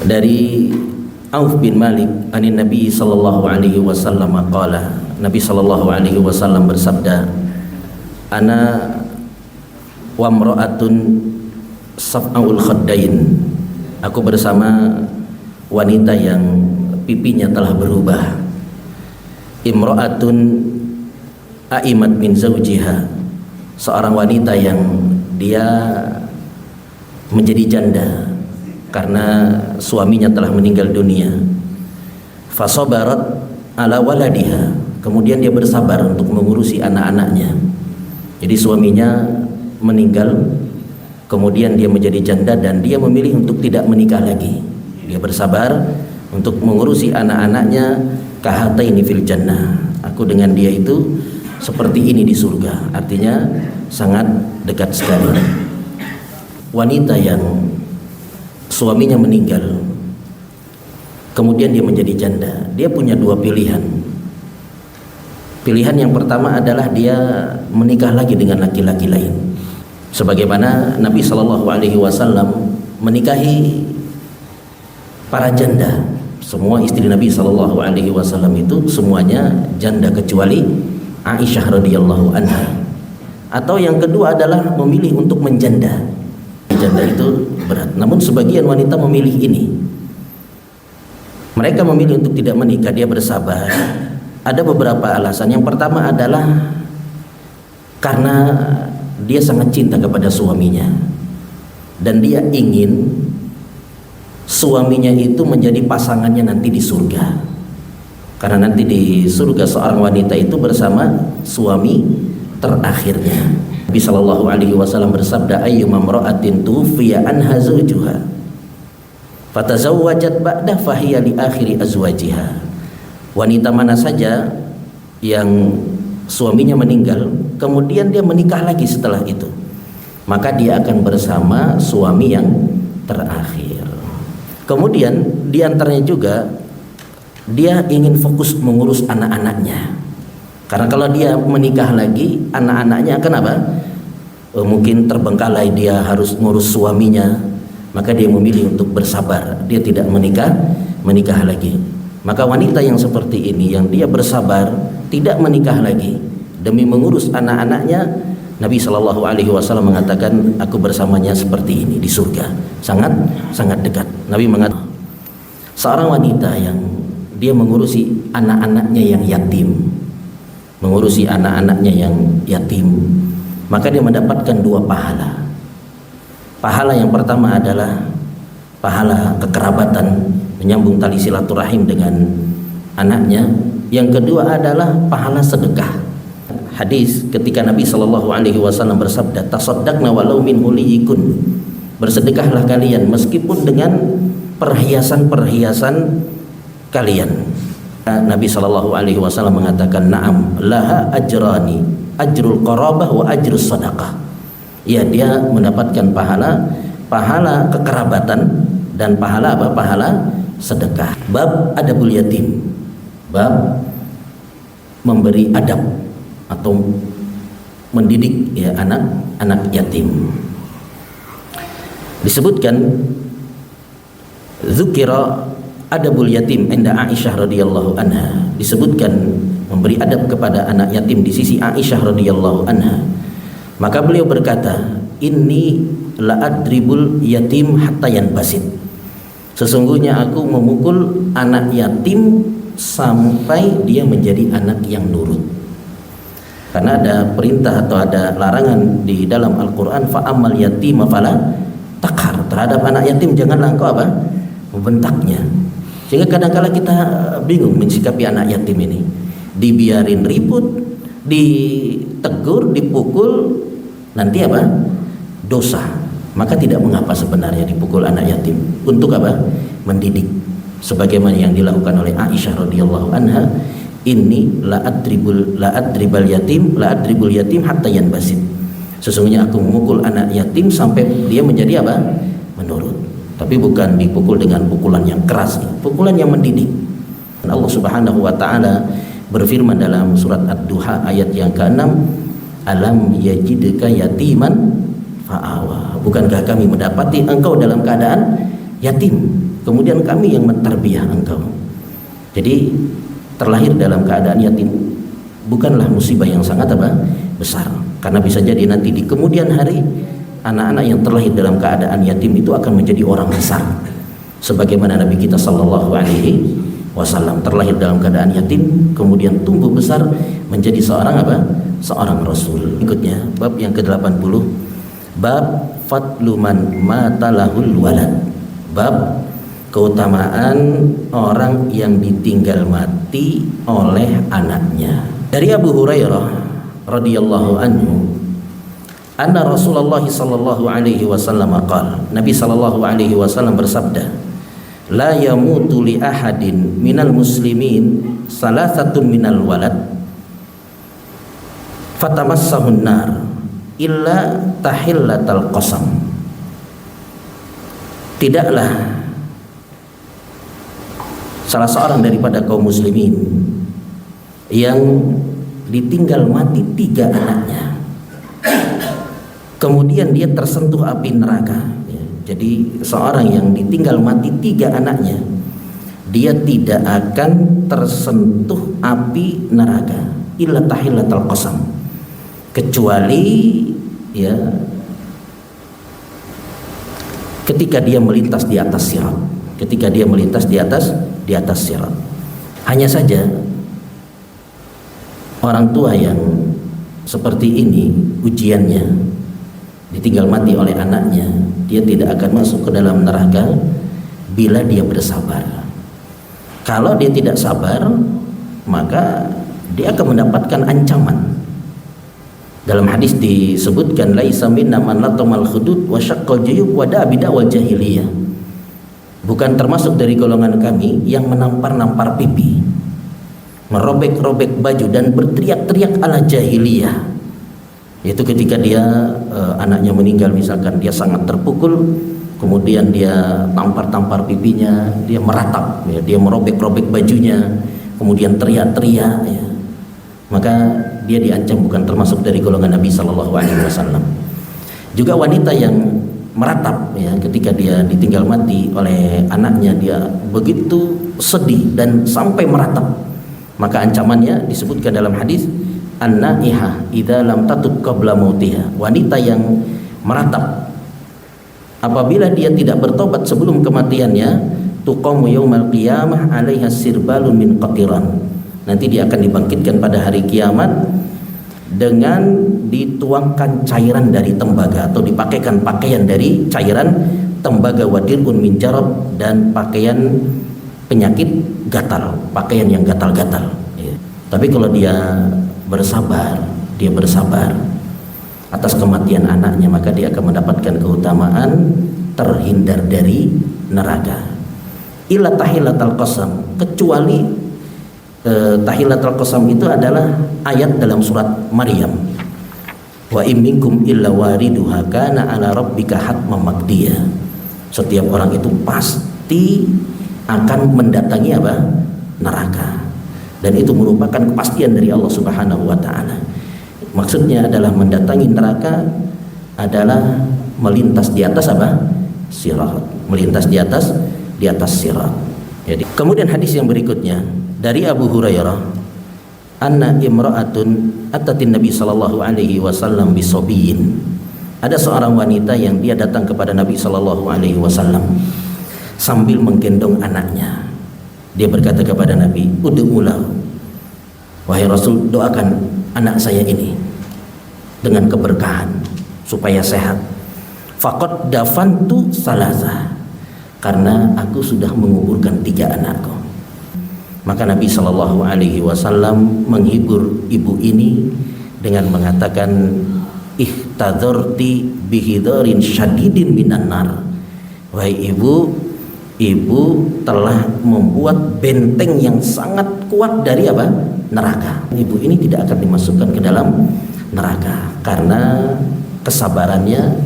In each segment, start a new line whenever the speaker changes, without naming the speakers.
Dari Auf bin Malik anin Nabi sallallahu alaihi wasallam qala, Nabi sallallahu alaihi wasallam bersabda, ana wa imra'atun saf'aul khaddain, aku bersama wanita yang pipinya telah berubah. Imra'atun aimat min zawjiha, seorang wanita yang dia menjadi janda karena suaminya telah meninggal dunia. Fasabarat ala waladiha, kemudian dia bersabar untuk mengurusi anak-anaknya. Jadi suaminya meninggal, kemudian dia menjadi janda dan dia memilih untuk tidak menikah lagi. Dia bersabar untuk mengurusi anak-anaknya. Kahataini fil jannah, aku dengan dia itu seperti ini di surga, artinya sangat dekat sekali. Wanita yang suaminya meninggal, kemudian dia menjadi janda, dia punya dua pilihan. Pilihan yang pertama adalah dia menikah lagi dengan laki-laki lain, sebagaimana Nabi Shallallahu Alaihi Wasallam menikahi para janda. Semua istri Nabi Shallallahu Alaihi Wasallam itu semuanya janda kecuali Aisyah radhiyallahu anha. Atau yang kedua adalah memilih untuk menjanda. Janda itu berat. Namun sebagian wanita memilih ini. Mereka memilih untuk tidak menikah, dia bersabar. Ada beberapa alasan. Yang pertama adalah karena dia sangat cinta kepada suaminya dan dia ingin suaminya itu menjadi pasangannya nanti di surga. Karena nanti di surga seorang wanita itu bersama suami terakhirnya. Nabi sallallahu alaihi wasallam bersabda, ayyuma imra'atin tufiya anha zawjuha fatazawwajat ba'da fahiya li akhiri azwajiha. Wanita mana saja yang suaminya meninggal kemudian dia menikah lagi setelah itu, maka dia akan bersama suami yang terakhir. Kemudian diantaranya juga dia ingin fokus mengurus anak-anaknya. Karena kalau dia menikah lagi, anak-anaknya akan apa? Mungkin terbengkalai, dia harus ngurus suaminya. Maka dia memilih untuk bersabar, dia tidak menikah lagi. Maka wanita yang seperti ini, yang dia bersabar tidak menikah lagi demi mengurus anak-anaknya, Nabi Shallallahu Alaihi Wasallam mengatakan, aku bersamanya seperti ini di surga, sangat dekat. Nabi mengatakan, seorang wanita yang dia mengurusi anak-anaknya yang yatim, maka dia mendapatkan dua pahala. Pahala yang pertama adalah pahala kekerabatan, menyambung tali silaturahim dengan anaknya. Yang kedua adalah pahala sedekah. Hadis ketika Nabi Shallallahu Alaihi Wasallam bersabda, tasaddaqna walau min huliyikun, bersedekahlah kalian meskipun dengan perhiasan-perhiasan kalian. Nabi Shallallahu Alaihi Wasallam mengatakan, naam laha ajrani, ajrul qarabah wa ajrus sadaqah. Ya, dia mendapatkan pahala kekerabatan dan pahala apa? Pahala sedekah. Bab adabul yatim, bab memberi adab atau mendidik ya anak yatim. Disebutkan zukira adabul yatim inda Aisyah radhiyallahu anha, disebutkan memberi adab kepada anak yatim di sisi Aisyah radhiyallahu anha. Maka beliau berkata, inni la adribul yatim hatta yanbasit, sesungguhnya aku memukul anak yatim sampai dia menjadi anak yang nurut. Karena ada perintah atau ada larangan di dalam Al-Quran, fa'amal yatima fala takhar, terhadap anak yatim janganlah engkau apa? Membentaknya. Sehingga kadang-kala kita bingung mensikapi anak yatim ini. Dibiarin ribut, ditegur, dipukul, nanti apa? Dosa. Maka tidak mengapa sebenarnya dipukul anak yatim. Untuk apa? Mendidik. Sebagaimana yang dilakukan oleh Aisyah radhiyallahu anha, inni la adribul yatim hatta yanbasit, sesungguhnya aku memukul anak yatim sampai dia menjadi apa? Menurut. Tapi bukan dipukul dengan pukulan yang keras, pukulan yang mendidik. Allah Subhanahu wa taala berfirman dalam surat Ad-Duha ayat yang ke-6, alam yajidka yatiman fa'awa, bukankah kami mendapati engkau dalam keadaan yatim, kemudian kami yang mentarbiyah engkau. Jadi terlahir dalam keadaan yatim bukanlah musibah yang sangat besar, karena bisa jadi nanti di kemudian hari anak-anak yang terlahir dalam keadaan yatim itu akan menjadi orang besar, sebagaimana Nabi kita sallallahu alaihi wasallam terlahir dalam keadaan yatim kemudian tumbuh besar menjadi seorang rasul. Berikutnya bab yang ke-80, bab fadlu man matalahul walad, bab keutamaan orang yang ditinggal mati oleh anaknya. Dari Abu Hurairah radhiyallahu anhu, anna Rasulullah sallallahu alaihi wasallam qala, Nabi sallallahu alaihi wasallam bersabda, la yamutu li ahadin minal muslimin salasatun minal walad fatamassahun nar illa tahillatal qasam. Tidaklah salah seorang daripada kaum muslimin yang ditinggal mati 3 anaknya kemudian dia tersentuh api neraka. Jadi seorang yang ditinggal mati 3 anaknya, dia tidak akan tersentuh api neraka illa tahillatal qasam, kecuali ya ketika dia melintas di atas sirat, ketika dia melintas di atas sirat. Hanya saja orang tua yang seperti ini ujiannya, ditinggal mati oleh anaknya, dia tidak akan masuk ke dalam neraka bila dia bersabar. Kalau dia tidak sabar, maka dia akan mendapatkan ancaman. Dalam hadis disebutkan, laisa minna man latamal hudud wa syaqqal juyub wa da'a bid'awal jahiliyah. Bukan termasuk dari golongan kami yang menampar-nampar pipi, merobek-robek baju dan berteriak-teriak ala jahiliyah. Yaitu ketika dia anaknya meninggal, misalkan dia sangat terpukul, kemudian dia tampar-tampar pipinya, dia meratap, ya, dia merobek-robek bajunya, kemudian teriak-teriak, ya. Maka dia diancam bukan termasuk dari golongan Nabi Sallallahu Alaihi Wasallam. Juga wanita yang meratap, ya, ketika dia ditinggal mati oleh anaknya, dia begitu sedih dan sampai meratap, maka ancamannya disebutkan dalam hadis, an-naihah idza lam tatub qabla mautiha, wanita yang meratap apabila dia tidak bertobat sebelum kematiannya, tuqamu yaumal qiyamah 'alaiha sirbalun min qatiran, nanti dia akan dibangkitkan pada hari kiamat dengan dituangkan cairan dari tembaga, atau dipakaikan pakaian dari cairan tembaga, wadirun min jarab, dan pakaian penyakit gatal, pakaian yang gatal-gatal, ya. Tapi kalau dia bersabar atas kematian anaknya, maka dia akan mendapatkan keutamaan terhindar dari neraka. Illa tahillatal qasam, kecuali tahillatul qasam itu adalah ayat dalam surat Maryam, wa in minkum illa wariduha kana ala rabbika hatman maqdiya. Setiap orang itu pasti akan mendatangi neraka, dan itu merupakan kepastian dari Allah Subhanahu wa taala. Maksudnya adalah mendatangi neraka adalah melintas di atas sirat, melintas di atas sirat. Jadi kemudian hadis yang berikutnya dari Abu Hurairah, anna imra'atun atatin Nabi sallallahu alaihi wasallam bisobiyin. Ada seorang wanita yang dia datang kepada Nabi sallallahu alaihi wasallam sambil menggendong anaknya. Dia berkata kepada Nabi, ud'ulahu, wahai Rasul, doakan anak saya ini dengan keberkahan supaya sehat. Faqad dafantu salasa, karena aku sudah menguburkan 3 anakku. Maka Nabi Shallallahu Alaihi Wasallam menghibur ibu ini dengan mengatakan, ihtadzarti bihidarin syadidin minan nar. Wahai ibu telah membuat benteng yang sangat kuat dari neraka. Ibu ini tidak akan dimasukkan ke dalam neraka karena kesabarannya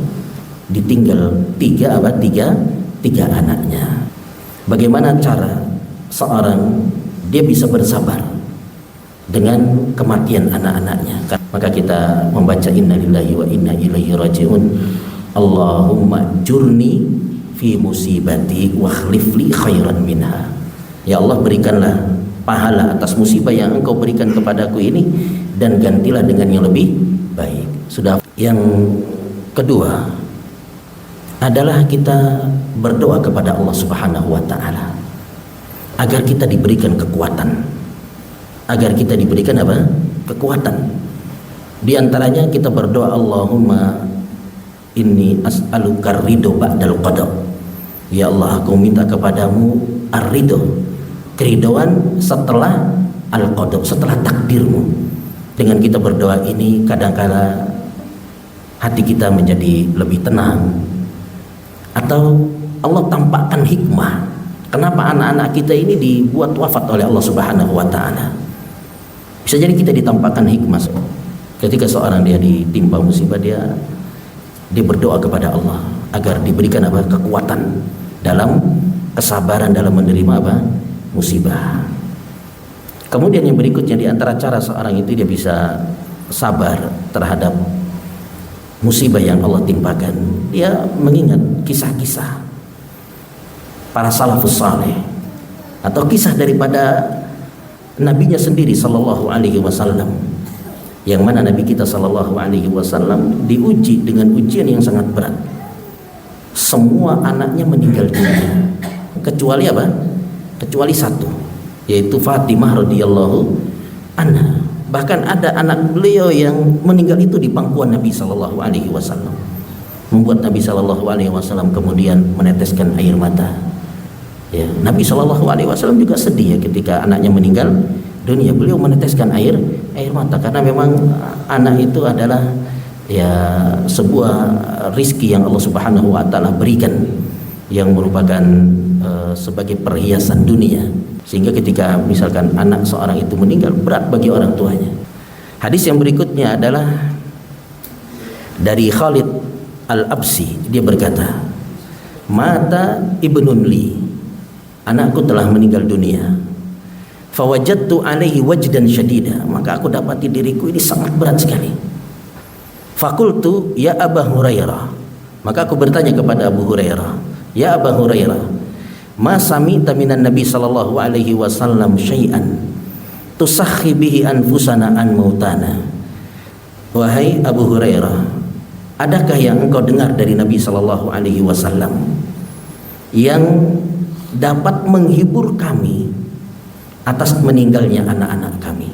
ditinggal 3 anaknya. Bagaimana cara seorang dia bisa bersabar dengan kematian anak-anaknya? Maka kita membaca inna lillahi wa inna ilaihi raji'un, Allahumma jurni fi musibati wa akhlif li khairan minha. Ya Allah, berikanlah pahala atas musibah yang engkau berikan kepadaku ini dan gantilah dengan yang lebih baik. Sudah. Yang kedua adalah kita berdoa kepada Allah Subhanahu wa taala agar kita diberikan kekuatan. Agar kita diberikan apa? Kekuatan. Di antaranya kita berdoa, Allahumma inni as'aluka ridho ba'dal qada. Ya Allah, aku minta kepadamu ar-ridho, keridhaan setelah al-qada, setelah takdirmu. Dengan kita berdoa ini kadang-kala hati kita menjadi lebih tenang, atau Allah tampakkan hikmah kenapa anak-anak kita ini dibuat wafat oleh Allah Subhanahu wa taala. Bisa jadi kita ditampakkan hikmah ketika seorang dia ditimpa musibah, dia berdoa kepada Allah agar diberikan apa? Kekuatan dalam kesabaran dalam menerima apa? Musibah. Kemudian yang berikutnya, di antara cara seorang itu dia bisa sabar terhadap musibah yang Allah timpakan, dia mengingat kisah-kisah para salafus saleh atau kisah daripada nabinya sendiri sallallahu alaihi wasallam, yang mana nabi kita sallallahu alaihi wasallam diuji dengan ujian yang sangat berat. Semua anaknya meninggal dunia kecuali apa? Kecuali satu, yaitu Fatimah radhiyallahu anha. Bahkan ada anak beliau yang meninggal itu di pangkuan Nabi Sallallahu Alaihi Wasallam, membuat Nabi Sallallahu Alaihi Wasallam kemudian meneteskan air mata. Ya, Nabi Sallallahu Alaihi Wasallam juga sedih ya ketika anaknya meninggal dunia. Beliau meneteskan air mata karena memang anak itu adalah ya sebuah rizki yang Allah Subhanahu Wa Taala berikan, yang merupakan sebagai perhiasan dunia. Sehingga ketika misalkan anak seorang itu meninggal, berat bagi orang tuanya. Hadis yang berikutnya adalah dari Khalid Al-Absi. Dia berkata, mata ibnun li, anakku telah meninggal dunia. Fawajadtu alaihi wajdan syadida, maka aku dapati diriku ini sangat berat sekali. Fakultu ya Aba Hurairah, maka aku bertanya kepada Abu Hurairah, ya Aba Hurairah, ma sami'ta minan Nabi sallallahu alaihi wasallam syai'an tusakhi bihi anfusana an mautana. Wahai Abu Hurairah, adakah yang engkau dengar dari Nabi sallallahu alaihi wasallam yang dapat menghibur kami atas meninggalnya anak-anak kami?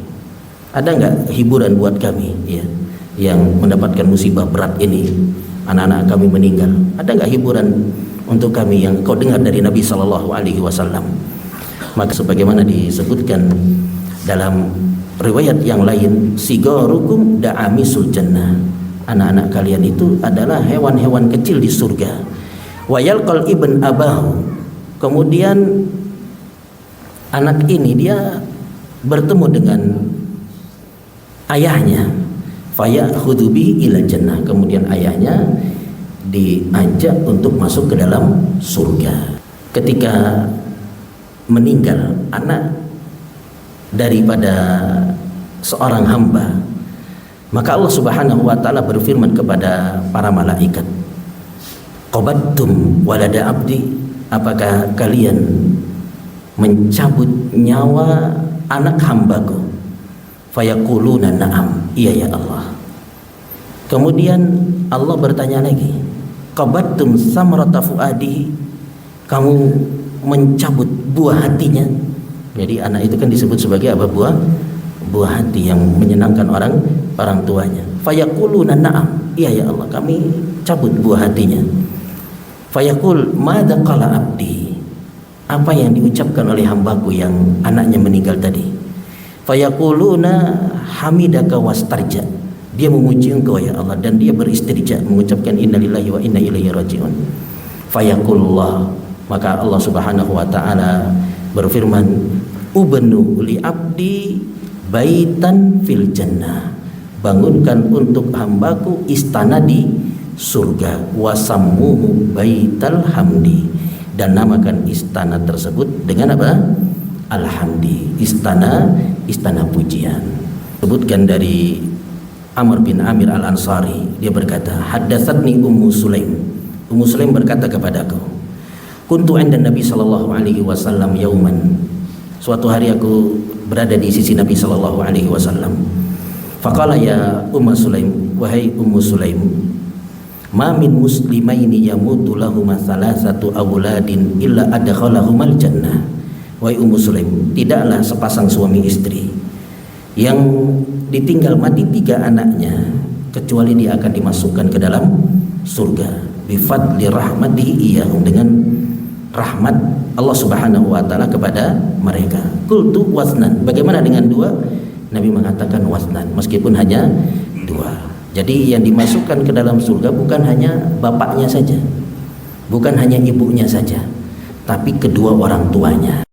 Ada enggak hiburan buat kami ya, yang mendapatkan musibah berat ini, anak-anak kami meninggal? Ada enggak hiburan untuk kami yang kau dengar dari Nabi Sallallahu Alaihi Wasallam? Maka sebagaimana disebutkan dalam riwayat yang lain, sigarukum da'amisul jannah, anak-anak kalian itu adalah hewan-hewan kecil di surga. Wa yalqal ibn abahu, kemudian anak ini dia bertemu dengan ayahnya, fayakhudhu bi ila jannah, kemudian ayahnya diajak untuk masuk ke dalam surga. Ketika meninggal anak daripada seorang hamba, maka Allah Subhanahu wa taala berfirman kepada para malaikat, qabattum walada abdi, apakah kalian mencabut nyawa anak hambaku? Fayaquluna na'am, iya ya Allah. Kemudian Allah bertanya lagi, qabattum samrata fuadi, kamu mencabut buah hatinya. Jadi anak itu kan disebut sebagai apa? Buah hati yang menyenangkan orang tuanya. Fayaquluna na'am, iya ya Allah, kami cabut buah hatinya. Fayaqul madza qala abdi, apa yang diucapkan oleh hambaku yang anaknya meninggal tadi? Fayaquluna hamidaka wastarja, dia memuji engkau ya Allah dan dia beristirja, mengucapkan innalillahi wa inna ilaihi rajiun. Fayaqulullah, maka Allah Subhanahu wa taala berfirman, ubnu li abdi baitan fil jannah, bangunkan untuk hambaku istana di surga, wasammuhu baital hamdi, dan namakan istana tersebut dengan apa? Alhamdi, istana pujian. Sebutkan dari Amr bin Amir Al-Ansari, dia berkata, haddatsatni Ummu Sulaim. Ummu Sulaim berkata kepadaku, kuntu 'inda Nabi sallallahu alaihi wasallam yauman. Suatu hari aku berada di sisi Nabi sallallahu alaihi wasallam. Faqala ya Ummu Sulaim, wahai Ummu Sulaim, ma min muslimaini yamutu lahuma thalathatu awladin illa adkhalahumal jannah. Wahai Ummu Sulaim, tidaklah sepasang suami istri yang ditinggal mati 3 anaknya kecuali dia akan dimasukkan ke dalam surga bifadli rahmatihi iyahum, dengan rahmat Allah Subhanahu wa taala kepada mereka. Qultu wasnan, bagaimana dengan 2? Nabi mengatakan wasnan, meskipun hanya 2. Jadi yang dimasukkan ke dalam surga bukan hanya bapaknya saja, bukan hanya ibunya saja, tapi kedua orang tuanya.